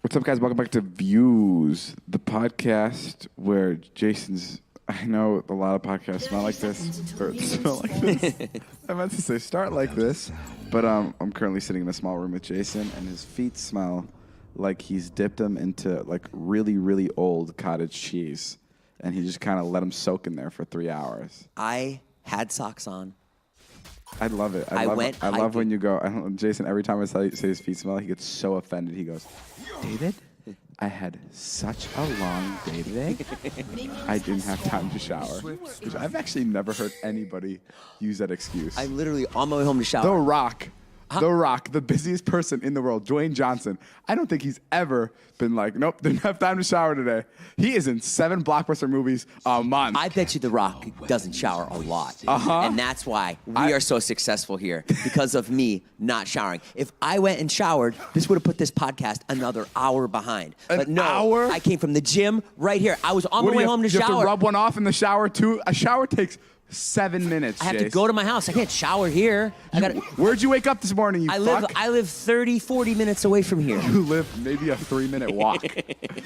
What's up, guys? Welcome back to Views, the podcast where Jason's... I know a lot of podcasts smell like this, or smell like this. I meant to say start like this, but I'm currently sitting in a small room with Jason, and his feet smell like he's dipped them into like really, really old cottage cheese, and he just kind of let them soak in there for 3 hours. I had socks on. I love it. I love when you go. Jason, every time I say his feet smell, he gets so offended. He goes, David, I had such a long day today. I didn't have time to shower. Which I've actually never heard anybody use that excuse. I'm literally on my way home to shower. The Rock, the busiest person in the world, Dwayne Johnson. I don't think he's ever been like, nope, didn't have time to shower today. He is in 7 blockbuster movies a month. I bet you The Rock doesn't shower a lot. And that's why we are so successful here, because of me not showering. If I went and showered, this would have put this podcast another hour behind. But no, hour? I came from the gym right here. I was on my way home to shower. You have to rub one off in the shower, too? A shower takes 7 minutes, I have to go to my house. I can't shower here. Where'd you wake up this morning, I live 30, 40 minutes away from here. You live maybe a 3-minute walk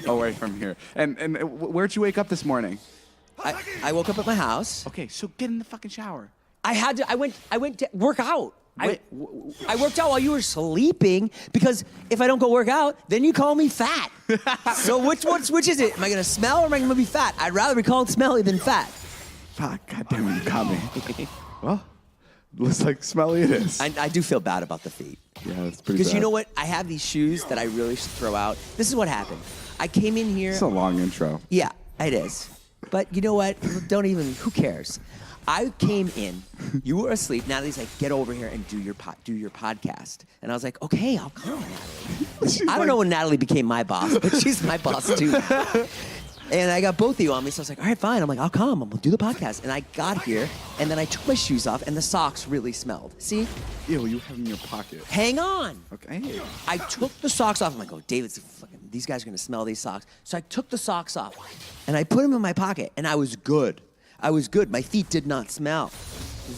away from here. And where'd you wake up this morning? I woke up at my house. Okay, so get in the fucking shower. I went to work out. I worked out while you were sleeping, because if I don't go work out, then you call me fat. So which is it? Am I going to smell or am I going to be fat? I'd rather be called smelly than fat. God damn it, you got me. Well, looks like smelly it is. I do feel bad about the feet. Yeah, that's pretty bad. Because you know what? I have these shoes that I really should throw out. This is what happened. I came in here. It's a long intro. Yeah, it is. But you know what? Who cares? I came in, you were asleep. Natalie's like, get over here and do your podcast. And I was like, okay, I'll come, Natalie. I don't know when Natalie became my boss, but she's my boss too. And I got both of you on me, so I was like, all right, fine. I'm like, I'll come. I'm going to do the podcast. And I got here, and then I took my shoes off, and the socks really smelled. See? Ew, you have them in your pocket. Hang on. Okay. I took the socks off. I'm like, oh, these guys are going to smell these socks. So I took the socks off, and I put them in my pocket, and I was good. My feet did not smell.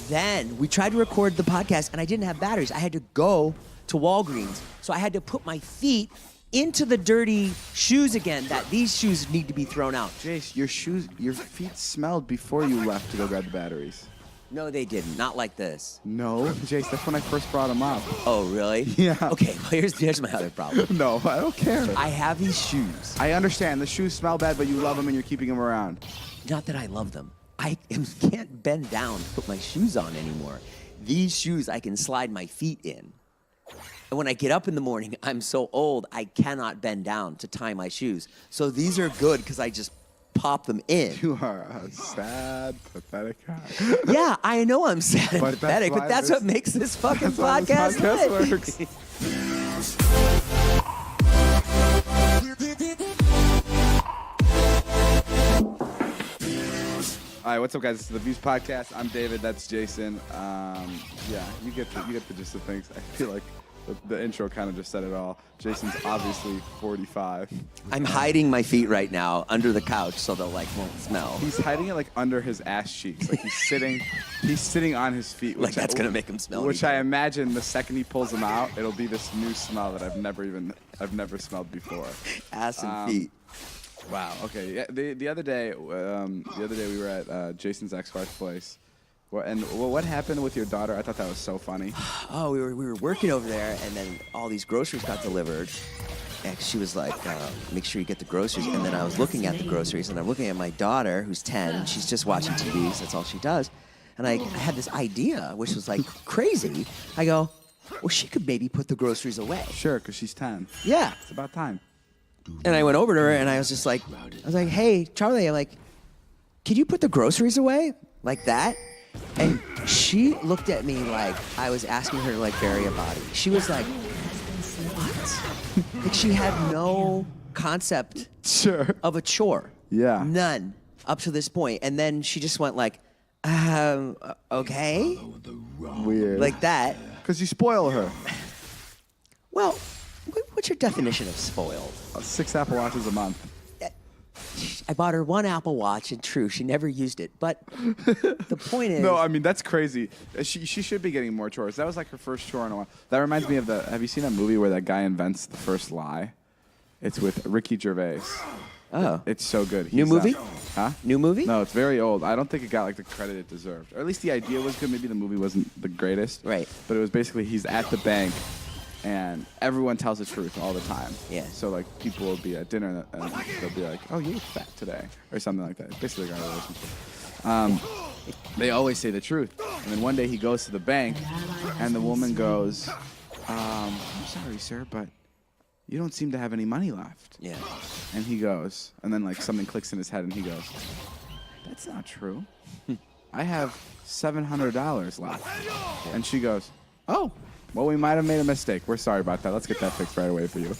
Then we tried to record the podcast, and I didn't have batteries. I had to go to Walgreens. So I had to put my feet into the dirty shoes again, that these shoes need to be thrown out. Jace, your feet smelled before you left to go grab the batteries. No, they didn't. Not like this. No, Jace, that's when I first brought them up. Oh, really? Yeah. Okay, well, here's my other problem. No, I don't care. I have these shoes. I understand. The shoes smell bad, but you love them and you're keeping them around. Not that I love them. I can't bend down to put my shoes on anymore. These shoes I can slide my feet in. And when I get up in the morning, I'm so old, I cannot bend down to tie my shoes. So these are good because I just pop them in. You are a sad, pathetic guy. Yeah, I know I'm sad and pathetic, but that's what makes this fucking podcast works. All right, what's up, guys? This is the Views Podcast. I'm David. That's Jason. Yeah, you get the gist of things. I feel like the intro kind of just said it all. Jason's obviously 45. I'm hiding my feet right now under the couch so they'll won't smell. He's hiding it under his ass cheeks. Like he's sitting on his feet. Like that's gonna make him smell. Which I imagine the second he pulls them out, it'll be this new smell that I've never smelled before. Ass and feet. Wow. Okay. Yeah. The other day we were at Jason's ex-wife's place. What happened with your daughter? I thought that was so funny. Oh, we were working over there, and then all these groceries got delivered. And she was like, make sure you get the groceries. And then I was looking at the groceries, and I'm looking at my daughter, who's 10, and she's just watching TV, so that's all she does. And I had this idea, which was crazy. I go, well, she could maybe put the groceries away. Sure, because she's 10. Yeah. It's about time. And I went over to her, and I was just like, hey, Charlie, I'm like, could you put the groceries away? Like that? And she looked at me like I was asking her to bury a body. She was like, what? She had no concept of a chore. Yeah. None up to this point. And then she just went okay? Weird. Like that. Because you spoil her. Well, what's your definition of spoiled? 6 Apple Watches a month. I bought her one Apple Watch, and true, she never used it. But the point is... No, I mean, that's crazy. She should be getting more chores. That was her first chore in a while. That reminds me of have you seen that movie where that guy invents the first lie? It's with Ricky Gervais. Oh. It's so good. New movie? Huh? New movie? No, it's very old. I don't think it got like the credit it deserved. Or at least the idea was good. Maybe the movie wasn't the greatest. Right. But it was basically he's at the bank and everyone tells the truth all the time. Yeah. So like people will be at dinner and they'll be like, "Oh, you look fat today," or something like that. It's basically like a relationship. They always say the truth. And then one day he goes to the bank and the woman goes, "I'm sorry, sir, but you don't seem to have any money left." Yeah. And he goes, and then like something clicks in his head and he goes, "That's not true. I have $700 left." And she goes, "Oh, well, we might have made a mistake. We're sorry about that. Let's get that fixed right away for you."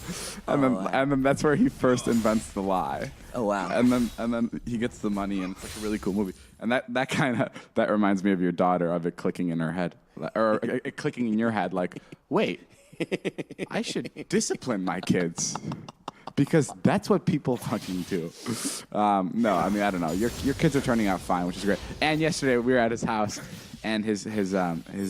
And then that's where he first invents the lie. Oh wow. And then he gets the money, and it's like a really cool movie. And that reminds me of your daughter, of it clicking in her head, or it clicking in your head, like, wait, I should discipline my kids. Because that's what people fucking do. No, I mean, I don't know. Your kids are turning out fine, which is great. And yesterday we were at his house, and his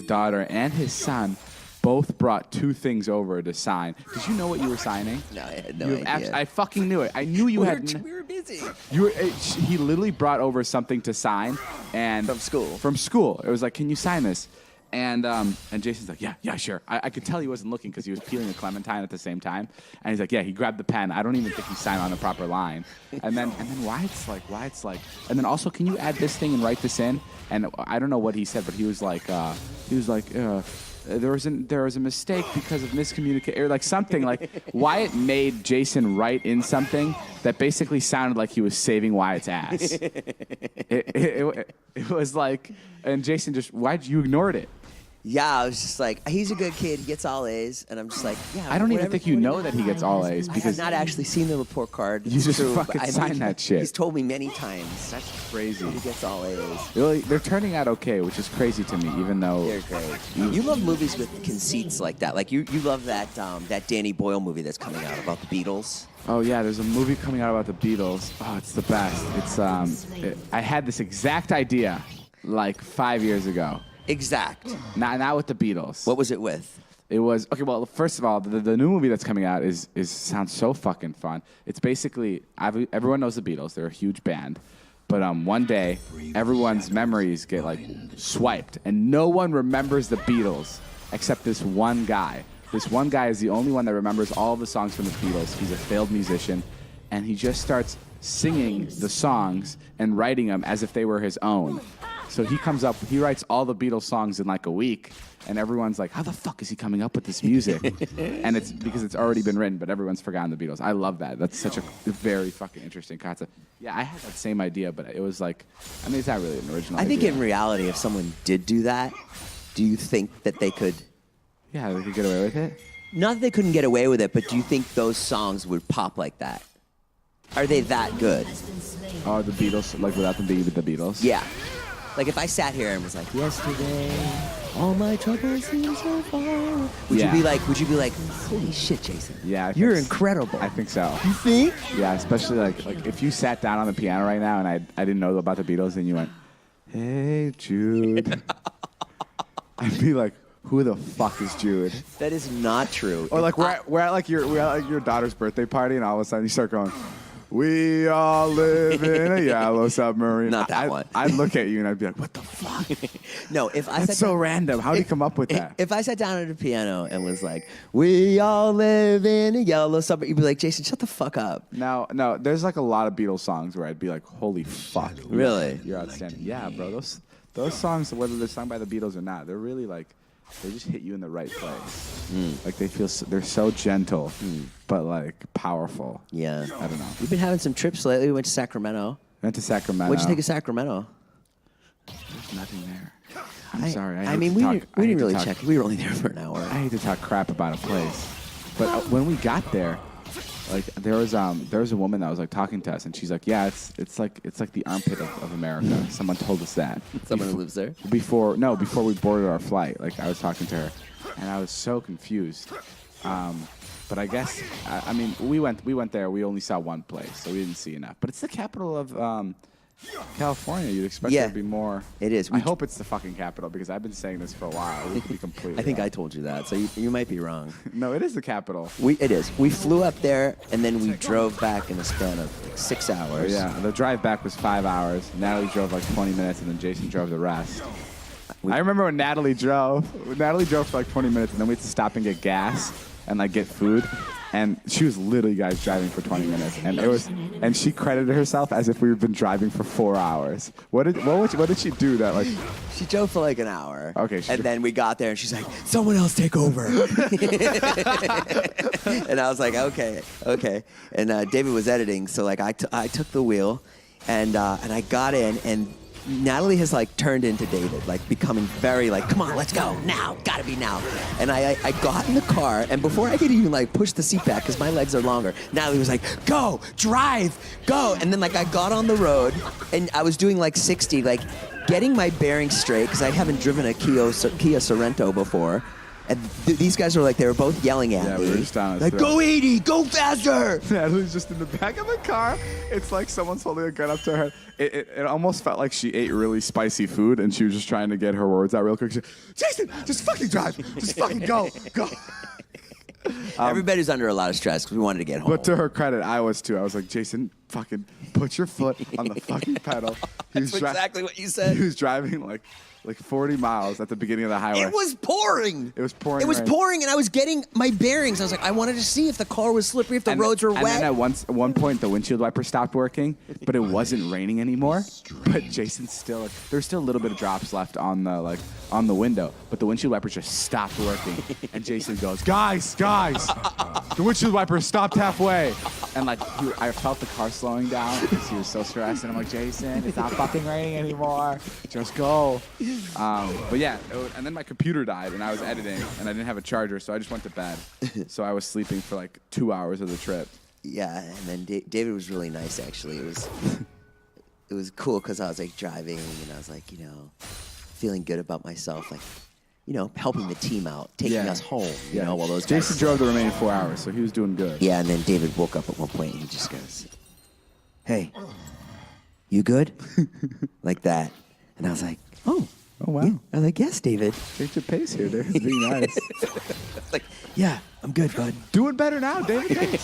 daughter and his son both brought 2 things over to sign. Did you know what you were signing? No, I had no idea. I fucking knew it. I knew you had. We were busy. He literally brought over something to sign, and From school. From school, it was like, "Can you sign this?" And Jason's like, yeah, sure. I could tell he wasn't looking because he was peeling a clementine at the same time. And he's like, yeah, he grabbed the pen. I don't even think he signed on the proper line. And then Wyatt's like, and then also, can you add this thing and write this in? And I don't know what he said, but he was like, there was a mistake because of miscommunication, or like something. Like Wyatt made Jason write in something that basically sounded like he was saving Wyatt's ass. It was like, and Jason why'd you ignored it? Yeah, I was just like, he's a good kid. He gets all A's, and I'm just like, yeah. I don't even think you know that he gets all A's I have because not actually seen the report card. you just fucking sign that shit. He's told me many times. That's crazy. He gets all A's. Really, they're turning out okay, which is crazy to me. Even though They're great. You love movies with conceits like that. Like you love that Danny Boyle movie that's coming out about the Beatles. Oh yeah, there's a movie coming out about the Beatles. Oh, it's the best. It's I had this exact idea like 5 years ago. Exact. Not with the Beatles. What was it with? It was okay. Well, first of all, the new movie that's coming out is sounds so fucking fun. It's basically everyone knows the Beatles. They're a huge band, but one day everyone's memories get like swiped, and no one remembers the Beatles except this one guy. This one guy is the only one that remembers all of the songs from the Beatles. He's a failed musician, and he just starts singing the songs and writing them as if they were his own. So he writes all the Beatles songs in like a week, and everyone's like, how the fuck is he coming up with this music? And it's because it's already been written, but everyone's forgotten the Beatles. I love that. That's such a very fucking interesting concept. Yeah, I had that same idea, but it was like, I mean, it's not really an original idea. I think in reality, if someone did do that, do you think that they could? Yeah, they could get away with it? Not that they couldn't get away with it, but do you think those songs would pop like that? Are they that good? Oh, the Beatles, like without them being the Beatles? Yeah. Like if I sat here and was like, yesterday, all my troubles seem so far. Would you be like, holy shit, Jason? Yeah, you're incredible. I think so. You think? Yeah, especially like if you sat down on the piano right now and I didn't know about the Beatles and you went, "Hey Jude," I'd be like, who the fuck is Jude? That is not true. Or like we're at your daughter's birthday party and all of a sudden you start going, "We all live in a yellow submarine." Not that one. I'd look at you and I'd be like, what the fuck? No, if I That's sat so down, random. How did he come up with that? If I sat down at a piano and was like, "We all live in a yellow submarine," you'd be like, "Jason, shut the fuck up." No, there's like a lot of Beatles songs where I'd be like, holy fuck. Really? You're outstanding. Yeah, bro. Those songs, whether they're sung by the Beatles or not, they're really like, they just hit you in the right place. Like they're so gentle, but like powerful. Yeah. I don't know. We've been having some trips lately. We went to Sacramento. Went to Sacramento. What'd you think of Sacramento? There's nothing there. I'm sorry. I mean, we didn't really check. We were only there for an hour. I hate to talk crap about a place, but when we got there, like there was a woman that was like talking to us, and she's like, "Yeah, it's like the armpit of America." Someone told us that. Someone who lives there. Before we boarded our flight, like I was talking to her, and I was so confused. But I guess I mean we went there. We only saw one place, so we didn't see enough. But it's the capital of California, you'd expect there to be more. It is. I hope it's the fucking capital because I've been saying this for a while. We could be completely I think wrong. I told you that, so you might be wrong. No, it is the capital. It is. We flew up there, and then we drove back in a span of 6 hours. Yeah, the drive back was 5 hours. Natalie drove like 20 minutes, and then Jason drove the rest. I remember when Natalie drove. Natalie drove for like 20 minutes, and then we had to stop and get gas and like get food. And she was literally, guys, driving for 20 minutes, and she credited herself as if we've been driving for 4 hours. What did she do that like? She drove for like an hour. Okay. And then we got there, and she's like, "Someone else take over." And I was like, "Okay." And David was editing, so like I took the wheel, and I got in, and Natalie has like turned into David, like becoming very like, come on, let's go now, gotta be now. And I got in the car, and before I could even like push the seat back because my legs are longer, Natalie was like, go, drive, go. And then like I got on the road, and I was doing like 60, like getting my bearings straight because I haven't driven a Kia Sorento before. And these guys were like, they were both yelling at me. We were just down like, go 80, go faster. Natalie's just in the back of the car. It's like someone's holding a gun up to her head. It almost felt like she ate really spicy food, and she was just trying to get her words out real quick. Jason, just fucking drive. Just fucking go. Everybody's under a lot of stress because we wanted to get home. But to her credit, I was too. I was like, Jason, fucking put your foot on the fucking pedal. That's exactly what you said. He was driving like 40 miles at the beginning of the highway. It was pouring. It was pouring. It was rain. pouring, and I was getting my bearings. I was like, I wanted to see if the car was slippery, if the roads were wet. And then at one point, the windshield wiper stopped working, but it wasn't raining anymore. But Jason still, there's still a little bit of drops left on the window, but the windshield wipers just stopped working. And Jason goes, guys, the windshield wiper stopped halfway. And like, I felt the car slowing down because he was so stressed. And I'm like, Jason, it's not fucking raining anymore. Just go. But yeah, and then my computer died, and I was editing, and I didn't have a charger, so I just went to bed. So I was sleeping for like 2 hours of the trip. Yeah, and then David was really nice, actually. It was cool because I was like driving, and I was like, feeling good about myself, like, helping the team out, taking us home, while those guys. Jason drove the remaining 4 hours, so he was doing good. Yeah, and then David woke up at one point, and he just goes, hey, you good? Like that. And I was like, oh, wow. Yeah. I was like, yes, David. Take your pace here, David. Being nice. Like, yeah, I'm good, bud. Doing better now, David.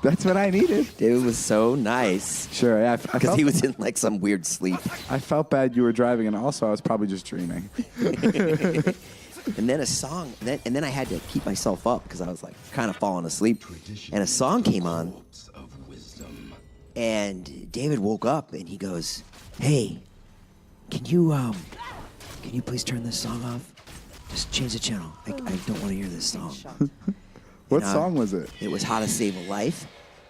That's what I needed. David was so nice. Sure, yeah. Because he was in like some weird sleep. I felt bad you were driving, and also I was probably just dreaming. And then a song, and then I had to keep myself up because I was like kind of falling asleep. And a song came on, and David woke up, and he goes, hey, can you please turn this song off? Just change the channel. I don't want to hear this song. What song was it? It was How to Save a Life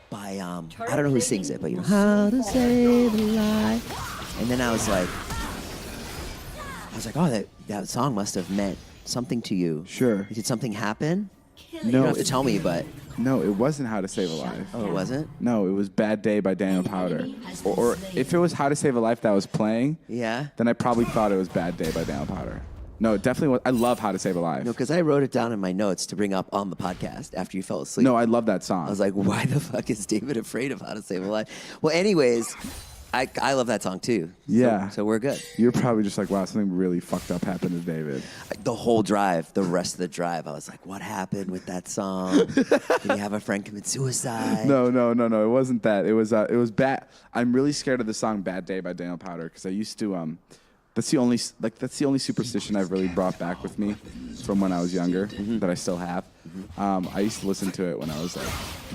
by, I don't know who sings it, but How to Save a Life. And then I was like, oh, that song must have meant something to you. Sure. Did something happen? No. You don't have to tell me, but. No, it wasn't How to Save a Life. Oh, it wasn't? No, it was Bad Day by Daniel Powder. Or if it was How to Save a Life that was playing, yeah, then I probably thought it was Bad Day by Daniel Powder. No, it definitely was. I love How to Save a Life. No, because I wrote it down in my notes to bring up on the podcast after you fell asleep. No, I love that song. I was like, why the fuck is David afraid of How to Save a Life? Well, anyways, I love that song too. Yeah. So we're good. You're probably just like, wow, something really fucked up happened to David. The whole drive, the rest of the drive, I was like, what happened with that song? Did you have a friend commit suicide? No. It wasn't that. It was bad. I'm really scared of the song Bad Day by Daniel Powder because I used to, that's the only superstition I've really brought back with me from when I was younger that I still have. I used to listen to it when I was like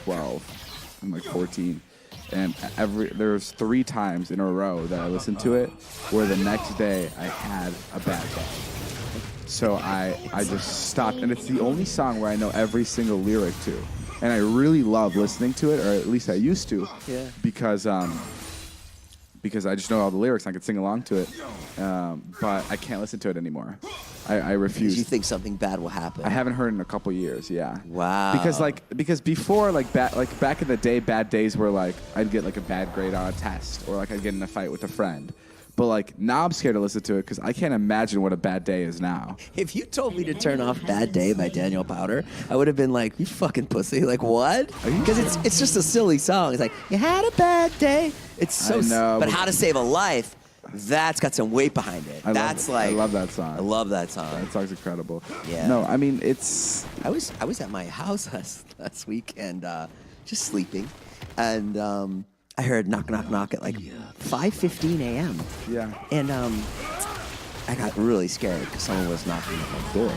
12 and like 14. And there was 3 times in a row that I listened to it where the next day I had a bad day. So I just stopped. And it's the only song where I know every single lyric to. And I really love listening to it, or at least I used to. Yeah. Because I just know all the lyrics. I could sing along to it. But I can't listen to it anymore. I refuse. Because you think something bad will happen. I haven't heard it in a couple years, yeah. Wow. Because before, back in the day, bad days were like I'd get like a bad grade on a test, or like I'd get in a fight with a friend. But like now I'm scared to listen to it because I can't imagine what a bad day is now. If you told me to turn off Bad Day by Daniel Powter, I would have been like, you fucking pussy. Like, what? Because it's just a silly song. It's like, you had a bad day. It's so I know, but How to Save a Life, that's got some weight behind it. I That's love, like I love that song. I love that song. That song's incredible. Yeah. No, I mean it's. I was at my house last week and just sleeping, and I heard knock knock knock at like 5:15 a.m. Yeah. And I got really scared because someone was knocking at my door,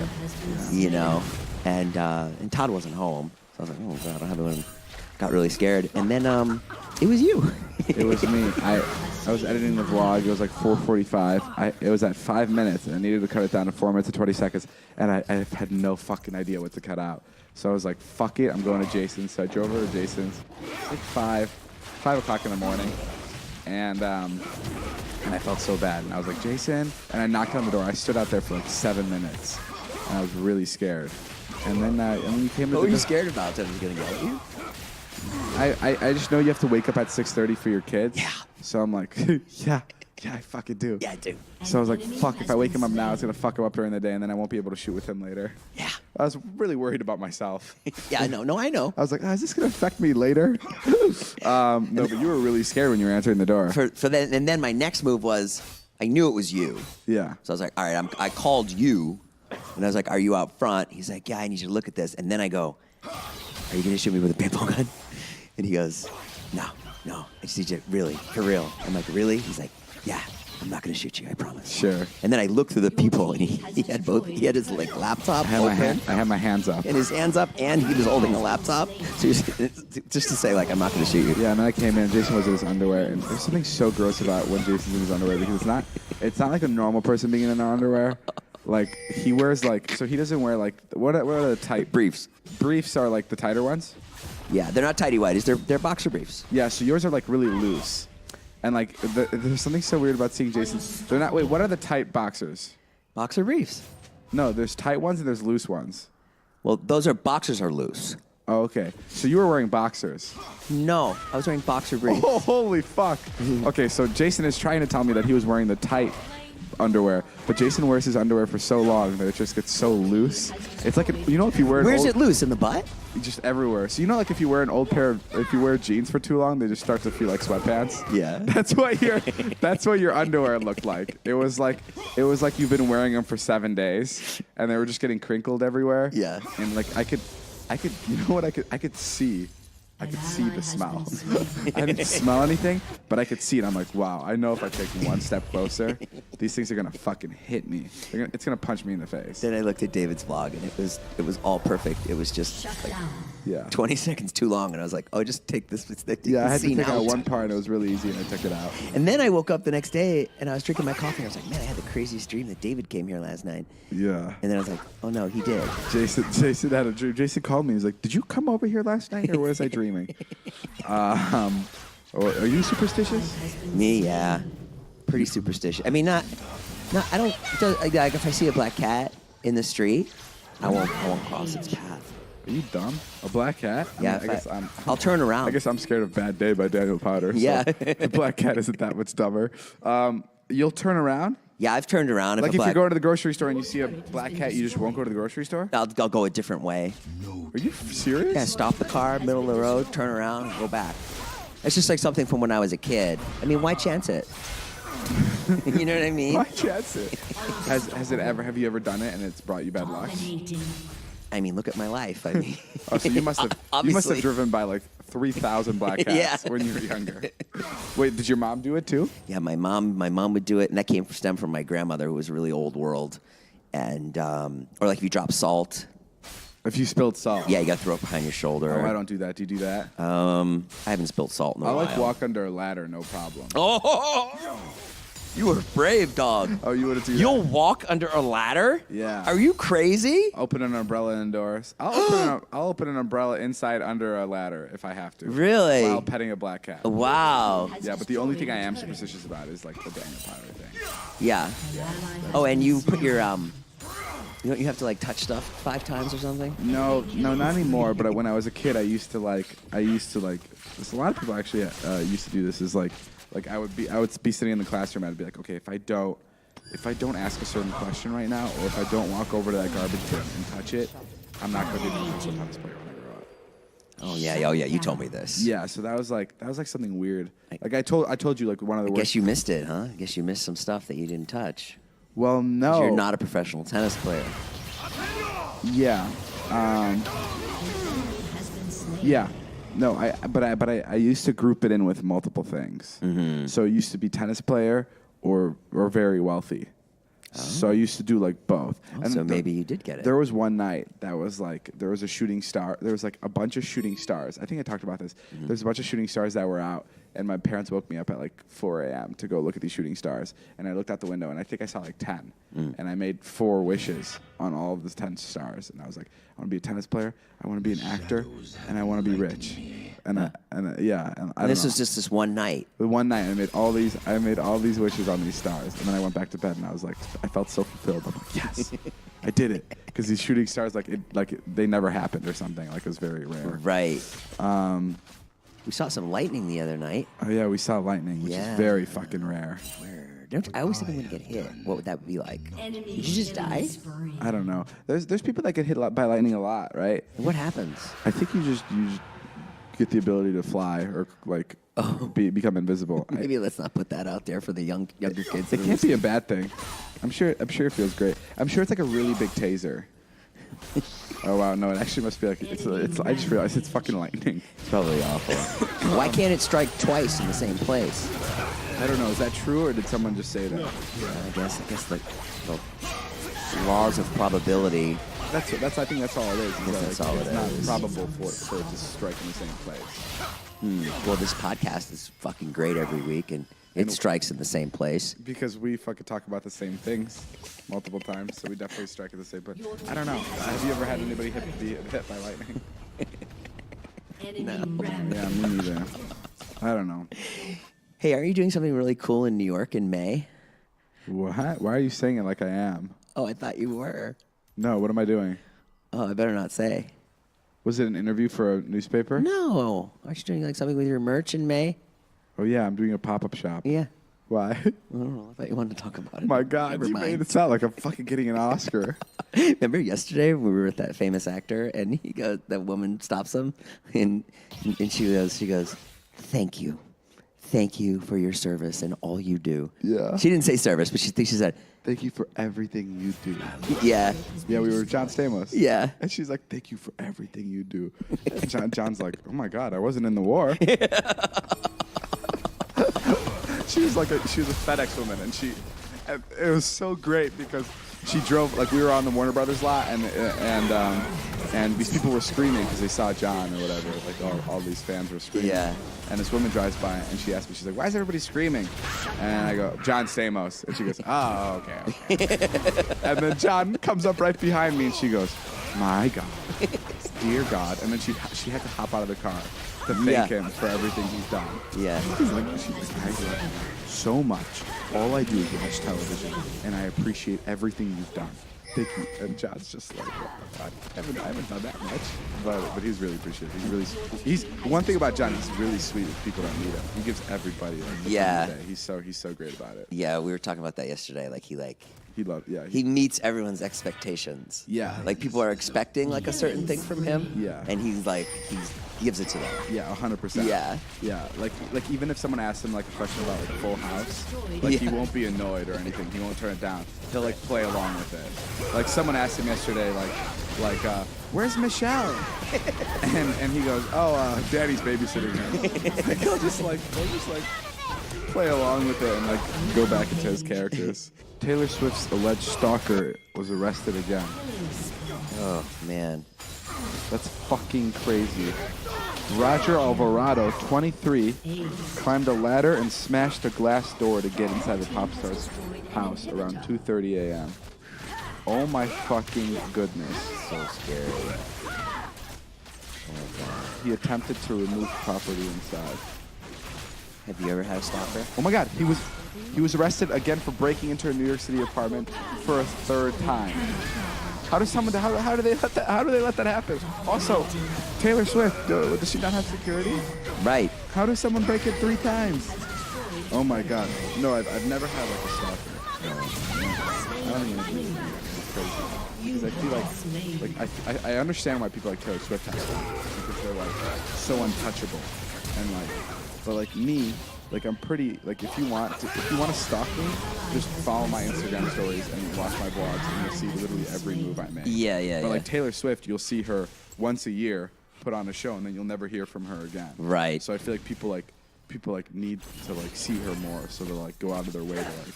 you know, and Todd wasn't home, so I was like, oh god, I haven't. Got really scared, and then it was you. It was me. I was editing the vlog. It was like 4:45. It was at 5 minutes, and I needed to cut it down to 4 minutes and 20 seconds, and I had no fucking idea what to cut out. So I was like, fuck it, I'm going to Jason's. So I drove over to Jason's. It's like 5 o'clock in the morning, and I felt so bad. And I was like, Jason, and I knocked on the door. I stood out there for like 7 minutes, and I was really scared. And then you came to What were you scared about? That I was gonna yell at you? I just know you have to wake up at 6:30 for your kids. Yeah. So I'm like, yeah, I fucking do. Yeah, I do. So I was like, fuck, if I wake him up now, it's going to fuck him up during the day, and then I won't be able to shoot with him later. Yeah. I was really worried about myself. Yeah, I know. No, I know. I was like, is this going to affect me later? No, but you were really scared when you were answering the door. For then, and then my next move was, I knew it was you. Yeah. So I was like, all right, I called you, and I was like, are you out front? He's like, yeah, I need you to look at this. And then I go, are you going to shoot me with a paintball gun? And he goes, no, I just need you, really, for real. I'm like, really? He's like, yeah, I'm not going to shoot you, I promise. Sure. And then I looked through the people, and he had his like laptop I had my hands up. and his hands up, and he was holding a laptop. So just to say, like, I'm not going to shoot you. Yeah, and then I came in, Jason was in his underwear, and there's something so gross about when Jason's in his underwear, because it's not like a normal person being in their underwear. Like, he wears, like, so he doesn't wear, like, what are the tight Briefs. Briefs are, like, the tighter ones? Yeah, they're not tighty whities. They're boxer briefs. Yeah, so yours are, like, really loose. And, like, there's something so weird about seeing Jason's. They're not, wait, what are the tight boxers? Boxer briefs. No, there's tight ones and there's loose ones. Well, boxers are loose. Oh, okay. So you were wearing boxers. No, I was wearing boxer briefs. Oh, holy fuck. Okay, so Jason is trying to tell me that he was wearing the tight underwear, but Jason wears his underwear for so long that it just gets so loose. It's like, if you wear Where's it loose? In the butt? just everywhere. So like if you wear if you wear jeans for too long, they just start to feel like sweatpants. Yeah. That's what your underwear looked like. It was like you've been wearing them for 7 days, and they were just getting crinkled everywhere. Yeah. And like I could, you know what I could see. I could see the smell. I didn't smell anything, but I could see it. I'm like, wow, I know if I take one step closer, these things are going to fucking hit me. It's going to punch me in the face. Then I looked at David's vlog, and it was all perfect. It was just like Yeah. 20 seconds too long, and I was like, oh, just take this. Yeah, I had to scene take out out one part, and it was really easy, and I took it out. And then I woke up the next day, and I was drinking my coffee, and I was like, man, I had the craziest dream that David came here last night. Yeah. And then I was like, oh, no, he did. Jason had a dream. Jason called me. He's like, did you come over here last night, or was I dreaming? Are you superstitious? Me, yeah. Pretty superstitious. I mean, not. I don't. Like, if I see a black cat in the street, I won't cross its path. Are you dumb? A black cat? Yeah, I guess I'll turn around. I guess I'm scared of Bad Day by Daniel Powter. So Yeah. the black cat isn't that much dumber. You'll turn around? Yeah, I've turned around. Like if you're going to the grocery store and you see a black cat, you just won't go to the grocery store? I'll go a different way. Are you serious? Yeah, stop the car, middle of the road, turn around, and go back. It's just like something from when I was a kid. I mean, why chance it? You know what I mean? Why chance it? Have you ever done it and it's brought you bad luck? I mean, look at my life. I mean, Oh, so you must have driven by like 3,000 black cats Yeah. when you were younger. Wait, did your mom do it too? Yeah, my mom would do it, and that stemmed from my grandmother, who was really old world, and or like if you drop salt. If you spilled salt. Yeah, you got to throw it behind your shoulder. Oh, I don't do that. Do you do that? I haven't spilled salt in a I while. like walk under a ladder, no problem. Oh, you were brave, dog. Oh, you would have do that? You'll walk under a ladder? Yeah. Are you crazy? Open an umbrella indoors. I'll open an umbrella inside under a ladder if I have to. Really? While petting a black cat. Wow. Yeah, but the only thing I am superstitious about is like the Daniel Powter thing. Yeah. Oh, and you put your you have to like touch stuff 5 times or something? No, not anymore. But when I was a kid, I used to like. There's a lot of people actually used to do this. Is like Like I would be sitting in the classroom. I'd be like, okay, if I don't ask a certain question right now, or if I don't walk over to that garbage bin and touch it, I'm not going to be a professional tennis player when I grow up. Oh yeah, you told me this. Yeah, so that was like something weird. Like I told you like one of the I worst. guess you missed it, huh? I guess you missed some stuff that you didn't touch. Well, no. You're not a professional tennis player. Yeah. Yeah. No, I used to group it in with multiple things. Mm-hmm. So it used to be tennis player or very wealthy. Oh. So I used to do like both. Oh, and so maybe you did get it. There was one night that was like there was a shooting star. There was like a bunch of shooting stars. I think I talked about this. Mm-hmm. There's a bunch of shooting stars that were out, and my parents woke me up at like 4 a.m. to go look at these shooting stars. And I looked out the window, and I think I saw like 10. And I made 4 wishes on all of the 10 stars. And I was like, I want to be a tennis player, I want to be an actor, and I want to be rich. And this was just this one night. One night, I made all these wishes on these stars, and then I went back to bed, and I was like, I felt so fulfilled. I'm like, yes, I did it, because these shooting stars, they never happened or something. Like it was very rare. Right. We saw some lightning the other night. Oh yeah, we saw lightning, which is very fucking rare. I always think I'm gonna get hit. What would that be like? Did you just die? I don't know. There's people that get hit by lightning a lot, right? What happens? I think you just get the ability to fly or like become invisible. Maybe let's not put that out there for the younger kids. It can't be a bad thing. I'm sure it feels great. I'm sure it's like a really big taser. Oh wow, no, it actually must be like I just realized it's fucking lightning. It's probably awful. Why can't it strike twice in the same place? I don't know. Is that true, or did someone just say that? Yeah, I guess the laws of probability. I think that's all it is. That's all it is. It's not probable for it to strike in the same place. Well, this podcast is fucking great every week, and it strikes in the same place. Because we fucking talk about the same things multiple times, so we definitely strike at the same place. I don't know. Have you ever had anybody hit by lightning? No. Yeah, me neither. I don't know. Hey, are you doing something really cool in New York in May? What? Why are you saying it like I am? Oh, I thought you were. No, what am I doing? Oh, I better not say. Was it an interview for a newspaper? No. Aren't you doing like something with your merch in May? Oh, yeah, I'm doing a pop-up shop. Yeah. Why? I don't know. I thought you wanted to talk about it. My God, you made it sound like I'm fucking getting an Oscar. Remember yesterday we were with that famous actor, and that woman stops him, and she goes, "Thank you. Thank you for your service and all you do." Yeah. She didn't say service, but she said, "Thank you for everything you do." Yeah. Yeah, we were with John Stamos. Yeah. And she's like, "Thank you for everything you do." And John's like, "Oh my God, I wasn't in the war." She was a FedEx woman, and it was so great because she drove, like we were on the Warner Brothers lot, and these people were screaming because they saw John or whatever. Like all these fans were screaming. Yeah. And this woman drives by and she asked me, she's like, "Why is everybody screaming?" And I go, "John Stamos." And she goes, "Oh, okay." And then John comes up right behind me and she goes, "My God, dear God." And then she had to hop out of the car to thank him for everything he's done. Yeah. She's like, "I love you so much. All I do is watch television, and I appreciate everything you've done. Thank you." And John's just like, "Oh my God, I haven't done that much." But he's really appreciative. He's one thing about John, he's really sweet if people don't meet him. He gives everybody the time of day. He's so great about it. Yeah, we were talking about that yesterday. He meets everyone's expectations. Yeah. Like people are expecting like a certain thing from him. Yeah. And he gives it to them. Yeah, 100%. Yeah. Yeah. Like even if someone asks him like a question about like Full House, like he won't be annoyed or anything. He won't turn it down. He'll like play along with it. Like someone asked him yesterday, like "Where's Michelle?" and he goes, "Oh, Daddy's babysitting her." Like he'll just play along with it and like go back into his characters. Taylor Swift's alleged stalker was arrested again. Oh man. That's fucking crazy. Roger Alvarado, 23, climbed a ladder and smashed a glass door to get inside the pop star's house around 2:30 a.m. Oh my fucking goodness. So scary. He attempted to remove property inside. Have you ever had a stalker? Oh my God, he was arrested again for breaking into a New York City apartment for a third time. How do they let that happen? Also, Taylor Swift, does she not have security? Right. How does someone break it 3 times? Oh my God. No, I've never had like a stalker. No. I don't even agree with you. It's crazy. Because I feel like I understand why people like Taylor Swift have stalkers because they're like so untouchable and like, but like me. Like I'm pretty. Like if you want to stalk me, just follow my Instagram stories and watch my vlogs, and you'll see literally every move I make. Yeah. But like Taylor Swift, you'll see her once a year put on a show, and then you'll never hear from her again. Right. So I feel like people need to like see her more, so they'll like go out of their way to like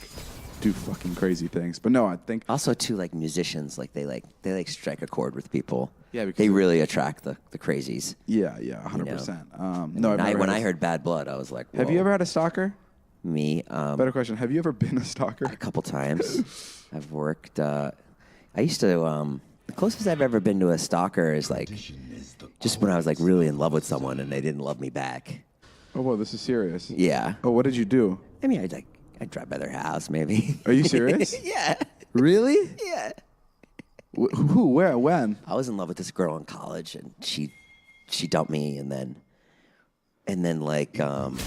do fucking crazy things. But no, I think Also, too, like musicians, like they strike a chord with people. Yeah, because they really attract the crazies. Yeah, 100%. No, when I heard Bad Blood, I was like, whoa. Have you ever had a stalker? Me? Better question. Have you ever been a stalker? A couple times. I've worked. I used to. The closest I've ever been to a stalker is like just when I was like really in love with someone and they didn't love me back. Oh, whoa, this is serious. Yeah. Oh, what did you do? I mean, I'd drive by their house, maybe. Are you serious? Yeah. Really? Yeah. Who? Where? When? I was in love with this girl in college, and she dumped me, and then like and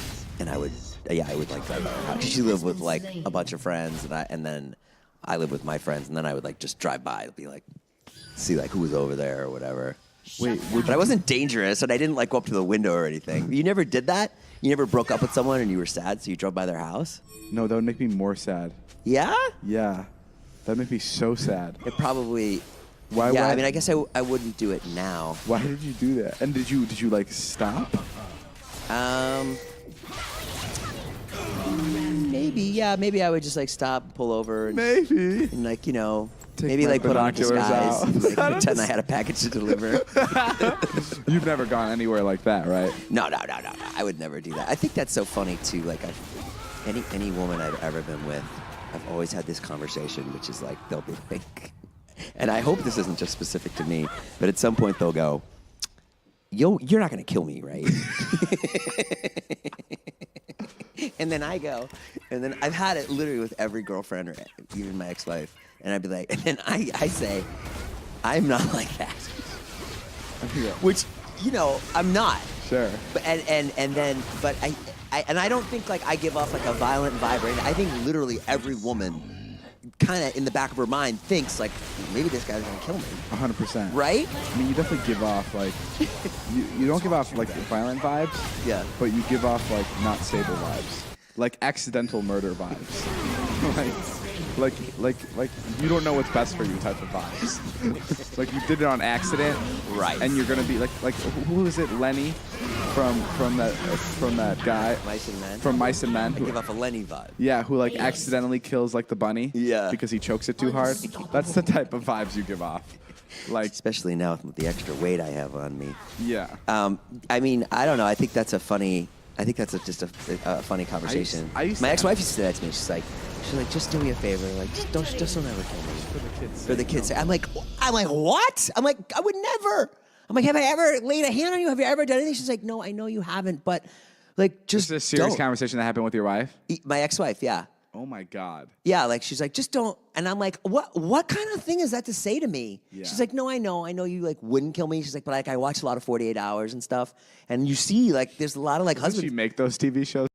I would like drive by her house. She lived with like a bunch of friends, and then I lived with my friends, and then I would like just drive by and be like, see like who was over there or whatever. Wait, but I wasn't dangerous, and I didn't like go up to the window or anything. You never did that? You never broke up with someone and you were sad, so you drove by their house? No, that would make me more sad. Yeah? Yeah. That'd make me so sad. It probably. Why? Yeah, I mean, I guess I wouldn't do it now. Why did you do that? And did you like stop? Maybe. Yeah, maybe I would just like stop, pull over, and, Maybe. and like Take maybe my like put on binoculars disguise, out. like, pretend I had a package to deliver. You've never gone anywhere like that, right? No. I would never do that. I think that's so funny too. Like, any woman I've ever been with, I've always had this conversation, which is like they'll be like, and I hope this isn't just specific to me, but at some point they'll go, you're not gonna kill me, right? And then I go, and then I've had it literally with every girlfriend or even my ex-wife, and I'd be like, and then I say, I'm not like that. Yeah. Which, I'm not. Sure. But but I don't think like I give off like a violent vibe. Right? I think literally every woman, kind of in the back of her mind, thinks like maybe this guy's gonna kill me. 100%. Right? I mean, you definitely give off like you don't give off like violent vibes. Yeah. But you give off like not stable vibes, like accidental murder vibes. like you don't know what's best for you type of vibes. Like you did it on accident, right? And you're gonna be like who is it? Lenny from that guy. Mice and Men. From Mice and Men. I give off a Lenny vibe. Yeah, who like accidentally kills like the bunny. Yeah. Because he chokes it too hard. That's the type of vibes you give off. Like especially now with the extra weight I have on me. Yeah. I mean, I don't know. I think that's just a funny conversation. My ex-wife used to say that to me. She's like, just do me a favor. Like, just don't ever kill me. For the kids' sake. I'm like, what? I'm like, I would never. I'm like, have I ever laid a hand on you? Have you ever done anything? She's like, no, I know you haven't, but like, just This is a serious don't. conversation that happened with your wife? My ex-wife, yeah. Oh my God. Yeah, like she's like, just don't. And I'm like, what kind of thing is that to say to me? Yeah. She's like, no, I know you like wouldn't kill me. She's like, but like I watch a lot of 48 Hours and stuff, and you see like there's a lot of like Doesn't husbands. she make those TV shows?